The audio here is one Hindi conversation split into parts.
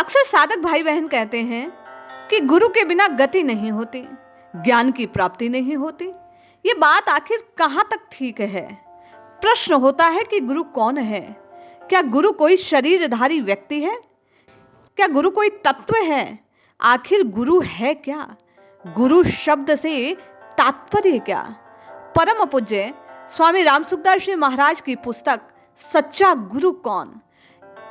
अक्सर साधक भाई बहन कहते हैं कि गुरु के बिना गति नहीं होती, ज्ञान की प्राप्ति नहीं होती। ये बात आखिर कहाँ तक ठीक है? प्रश्न होता है कि गुरु कौन है? क्या गुरु कोई शरीरधारी व्यक्ति है? क्या गुरु कोई तत्व है? आखिर गुरु है क्या? गुरु शब्द से तात्पर्य क्या? परम पूज्य स्वामी रामसुखदास जी महाराज की पुस्तक सच्चा गुरु कौन,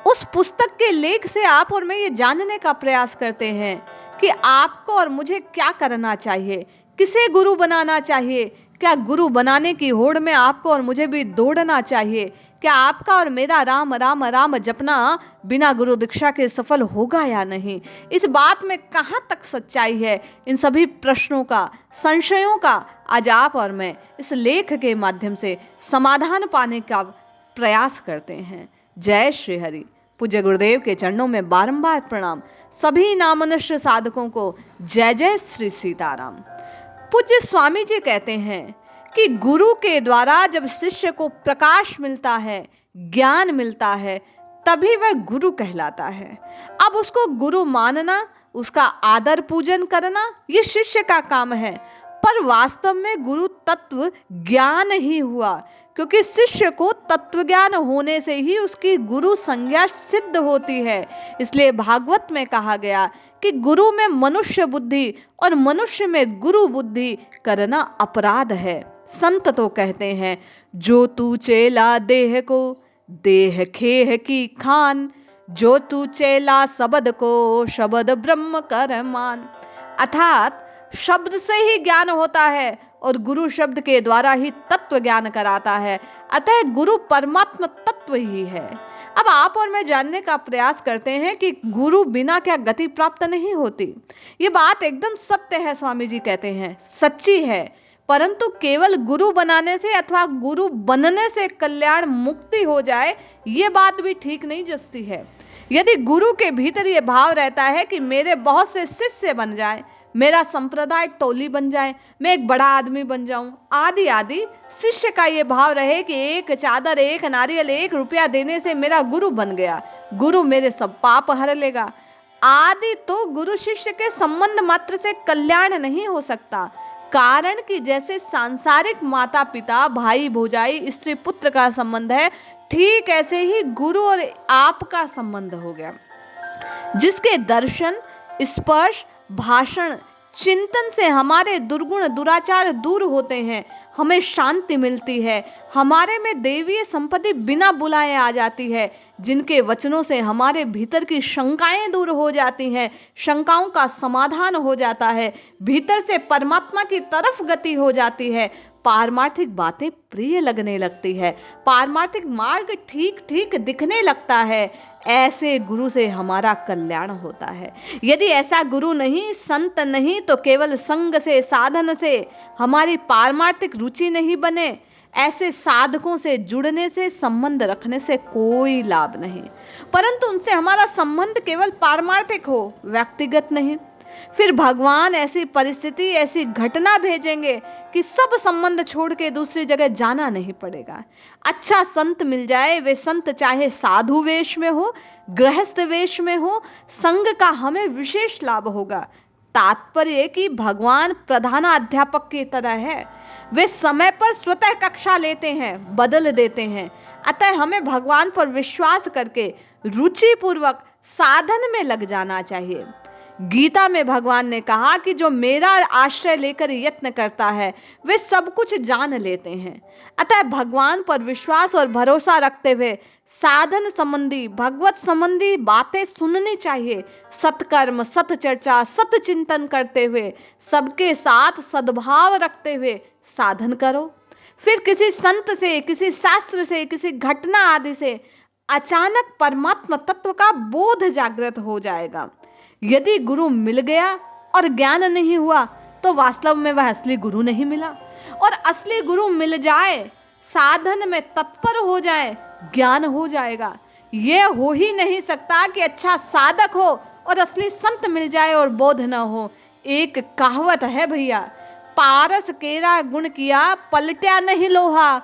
उस पुस्तक के लेख से आप और मैं ये जानने का प्रयास करते हैं कि आपको और मुझे क्या करना चाहिए, किसे गुरु बनाना चाहिए। क्या गुरु बनाने की होड़ में आपको और मुझे भी दौड़ना चाहिए? क्या आपका और मेरा राम राम राम जपना बिना गुरु दीक्षा के सफल होगा या नहीं? इस बात में कहाँ तक सच्चाई है? इन सभी प्रश्नों का, संशयों का आज आप और मैं इस लेख के माध्यम से समाधान पाने का प्रयास करते हैं। जय श्री हरि। पूज्य गुरुदेव के चरणों में बारंबार प्रणाम। सभी नामनुष्य साधकों को जय जय श्री सीताराम। पूज्य स्वामी जी कहते हैं कि गुरु के द्वारा जब शिष्य को प्रकाश मिलता है, ज्ञान मिलता है, तभी वह गुरु कहलाता है। अब उसको गुरु मानना, उसका आदर पूजन करना, ये शिष्य का काम है। पर वास्तव में गुरु तत्व ज्ञान ही हुआ, क्योंकि शिष्य को तत्व ज्ञान होने से ही उसकी गुरु संज्ञा सिद्ध होती है। इसलिए भागवत में कहा गया कि गुरु में मनुष्य बुद्धि और मनुष्य में गुरु बुद्धि करना अपराध है। संत तो कहते हैं, जो तू चेला देह को देह खेह की खान, जो तू चेला शब्द को शब्द ब्रह्म कर मान। अर्थात शब्द से ही ज्ञान होता है और गुरु शब्द के द्वारा ही तत्व ज्ञान कराता है। अतः गुरु परमात्मा तत्व ही है। अब आप और मैं जानने का प्रयास करते हैं कि गुरु बिना क्या गति प्राप्त नहीं होती। ये बात एकदम सत्य है, स्वामी जी कहते हैं, सच्ची है। परंतु केवल गुरु बनाने से अथवा गुरु बनने से कल्याण मुक्ति हो जाए, ये बात भी ठीक नहीं जचती है। यदि गुरु के भीतर ये भाव रहता है कि मेरे बहुत से शिष्य बन जाए, मेरा संप्रदाय टोली बन जाए, मैं एक बड़ा आदमी बन जाऊं, आदि आदि, शिष्य का ये भाव रहे कि एक चादर, एक नारियल, 1 रुपया देने से मेरा गुरु बन गया, गुरु मेरे सब पाप हर लेगा आदि, तो गुरु शिष्य के संबंध मात्र से कल्याण नहीं हो सकता। कारण कि जैसे सांसारिक माता पिता, भाई भौजाई, स्त्री पुत्र का संबंध है, ठीक ऐसे ही गुरु और आपका संबंध हो गया, जिसके दर्शन, स्पर्श, भाषण, चिंतन से हमारे दुर्गुण दुराचार दूर होते हैं, हमें शांति मिलती है, हमारे में देवीय संपत्ति बिना बुलाए आ जाती है, जिनके वचनों से हमारे भीतर की शंकाएं दूर हो जाती हैं, शंकाओं का समाधान हो जाता है, भीतर से परमात्मा की तरफ गति हो जाती है, पारमार्थिक बातें प्रिय लगने लगती है, पारमार्थिक मार्ग ठीक ठीक दिखने लगता है। ऐसे गुरु से हमारा कल्याण होता है। यदि ऐसा गुरु नहीं, संत नहीं, तो केवल संग से, साधन से हमारी पारमार्थिक रुचि नहीं बने, ऐसे साधकों से जुड़ने से, संबंध रखने से कोई लाभ नहीं। परंतु उनसे हमारा संबंध केवल पारमार्थिक हो, व्यक्तिगत नहीं, फिर भगवान ऐसी परिस्थिति, ऐसी घटना भेजेंगे कि सब संबंध छोड़ के दूसरी जगह जाना नहीं पड़ेगा। अच्छा संत मिल जाए, वे संत चाहे साधु वेश में हो, गृहस्थ वेश में हो, संग का हमें विशेष लाभ होगा। तात्पर्य कि भगवान प्रधानाध्यापक की तरह है, वे समय पर स्वतः कक्षा लेते हैं, बदल देते हैं। अतः हमें भगवान पर विश्वास करके रुचि पूर्वक साधन में लग जाना चाहिए। गीता में भगवान ने कहा कि जो मेरा आश्रय लेकर यत्न करता है, वे सब कुछ जान लेते हैं। अतः भगवान पर विश्वास और भरोसा रखते हुए साधन संबंधी, भगवत संबंधी बातें सुननी चाहिए। सत्कर्म, सतचर्चा, सतचिंतन करते हुए, सबके साथ सद्भाव रखते हुए साधन करो। फिर किसी संत से, किसी शास्त्र से, किसी घटना आदि से अचानक परमात्मा तत्व का बोध जागृत हो जाएगा। यदि गुरु मिल गया और ज्ञान नहीं हुआ, तो वास्तव में वह असली गुरु नहीं मिला। और असली गुरु मिल जाए, साधन में तत्पर हो जाए, ज्ञान हो जाएगा। यह हो ही नहीं सकता कि अच्छा साधक हो और असली संत मिल जाए और बोध न हो। एक कहावत है भैया, पारस केरा गुण किया, पलट्या नहीं लोहा,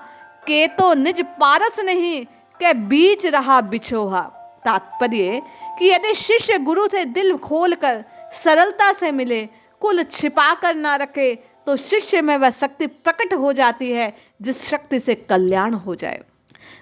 के तो निज पारस नहीं, के बीच रहा बिछोहा। तात्पर्य कि कि यदि शिष्य गुरु से दिल खोलकर सरलता से मिले, कुल छिपा कर ना रखे, तो शिष्य में वह शक्ति प्रकट हो जाती है जिस शक्ति से कल्याण हो जाए।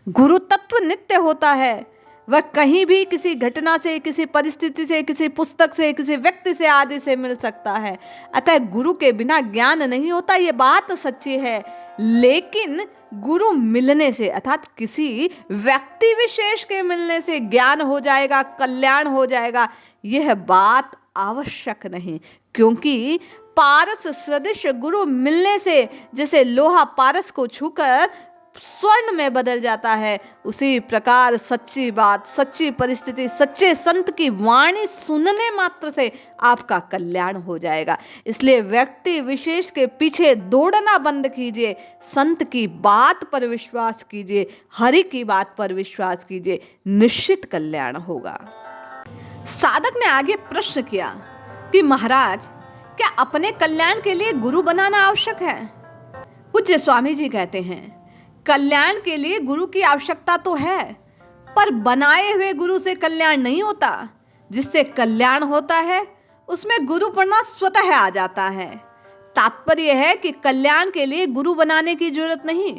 गुरु तत्व नित्य होता है, वह कहीं भी किसी घटना से, किसी परिस्थिति से, किसी पुस्तक से, किसी व्यक्ति से आदि से मिल सकता है। अतः गुरु के बिना ज्ञान नहीं होता, ये बात सच्ची है। लेकिन गुरु मिलने से अर्थात किसी व्यक्ति विशेष के मिलने से ज्ञान हो जाएगा, कल्याण हो जाएगा, यह बात आवश्यक नहीं। क्योंकि पारस सदृश गुरु मिलने से जैसे लोहा पारस को छूकर स्वर्ण में बदल जाता है, उसी प्रकार सच्ची बात, सच्ची परिस्थिति, सच्चे संत की वाणी सुनने मात्र से आपका कल्याण हो जाएगा। इसलिए व्यक्ति विशेष के पीछे दौड़ना बंद कीजिए, संत की बात पर विश्वास कीजिए, हरि की बात पर विश्वास कीजिए, निश्चित कल्याण होगा। साधक ने आगे प्रश्न किया कि महाराज, क्या अपने कल्याण के लिए गुरु बनाना आवश्यक है? पूज्य स्वामी जी कहते हैं, कल्याण के लिए गुरु की आवश्यकता तो है, पर बनाए हुए गुरु से कल्याण नहीं होता। जिससे कल्याण होता है उसमें गुरुपना स्वतः आ जाता है। तात्पर्य है कि कल्याण के लिए गुरु बनाने की जरूरत नहीं,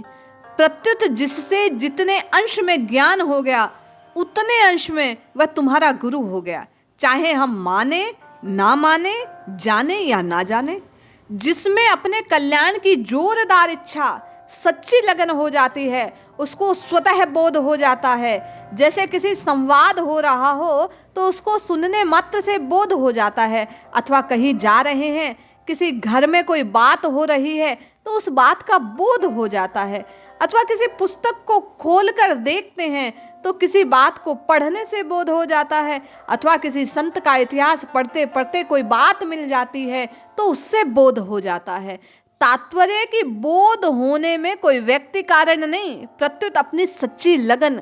प्रत्युत जिससे जितने अंश में ज्ञान हो गया उतने अंश में वह तुम्हारा गुरु हो गया। चाहे हम माने ना माने, जाने या ना जाने, जिसमें अपने कल्याण की जोरदार इच्छा, सच्ची लगन हो जाती है, उसको स्वतः बोध हो जाता है। जैसे किसी संवाद हो रहा हो तो उसको सुनने मात्र से बोध हो जाता है, अथवा कहीं जा रहे हैं, किसी घर में कोई बात हो रही है तो उस बात का बोध हो जाता है, अथवा किसी पुस्तक को खोलकर देखते हैं तो किसी बात को पढ़ने से बोध हो जाता है, अथवा किसी संत का इतिहास पढ़ते पढ़ते कोई बात मिल जाती है तो उससे बोध हो जाता है। तात्पर्य कि बोध होने में कोई व्यक्ति कारण नहीं, प्रत्युत अपनी सच्ची लगन,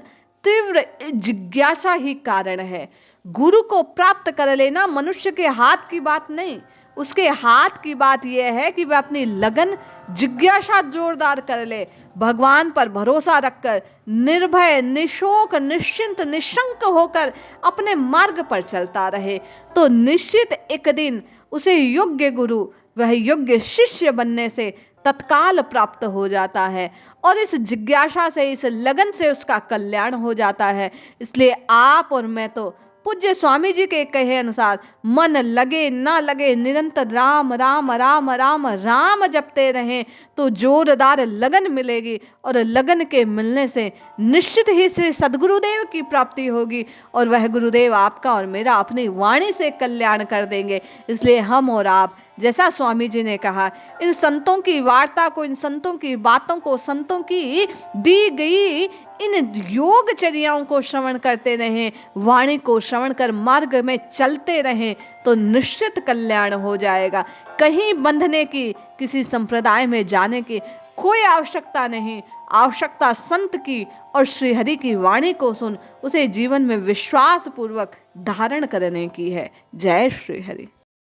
तीव्र जिज्ञासा ही कारण है। गुरु को प्राप्त कर लेना मनुष्य के हाथ की बात नहीं, उसके हाथ की बात यह है कि वह अपनी लगन, जिज्ञासा जोरदार कर ले, भगवान पर भरोसा रखकर निर्भय, निशोक, निश्चिंत, निशंक होकर अपने मार्ग पर चलता रहे, तो निश्चित एक दिन उसे योग्य गुरु, वह योग्य शिष्य बनने से तत्काल प्राप्त हो जाता है और इस जिज्ञासा से, इस लगन से उसका कल्याण हो जाता है। इसलिए आप और मैं तो पूज्य स्वामी जी के कहे अनुसार मन लगे ना लगे निरंतर राम राम राम राम राम जपते रहें तो जोरदार लगन मिलेगी, और लगन के मिलने से निश्चित ही श्री सद्गुरुदेव की प्राप्ति होगी और वह गुरुदेव आपका और मेरा अपनी वाणी से कल्याण कर देंगे। इसलिए हम और आप, जैसा स्वामी जी ने कहा, इन संतों की वार्ता को, इन संतों की बातों को, संतों की दी गई इन योगचर्याओं को श्रवण करते रहें, वाणी को श्रवण कर मार्ग में चलते रहें तो निश्चित कल्याण हो जाएगा। कहीं बंधने की, किसी संप्रदाय में जाने की कोई आवश्यकता नहीं। आवश्यकता संत की और श्री हरि की वाणी को सुन उसे जीवन में विश्वास पूर्वक धारण करने की है। जय श्री हरि।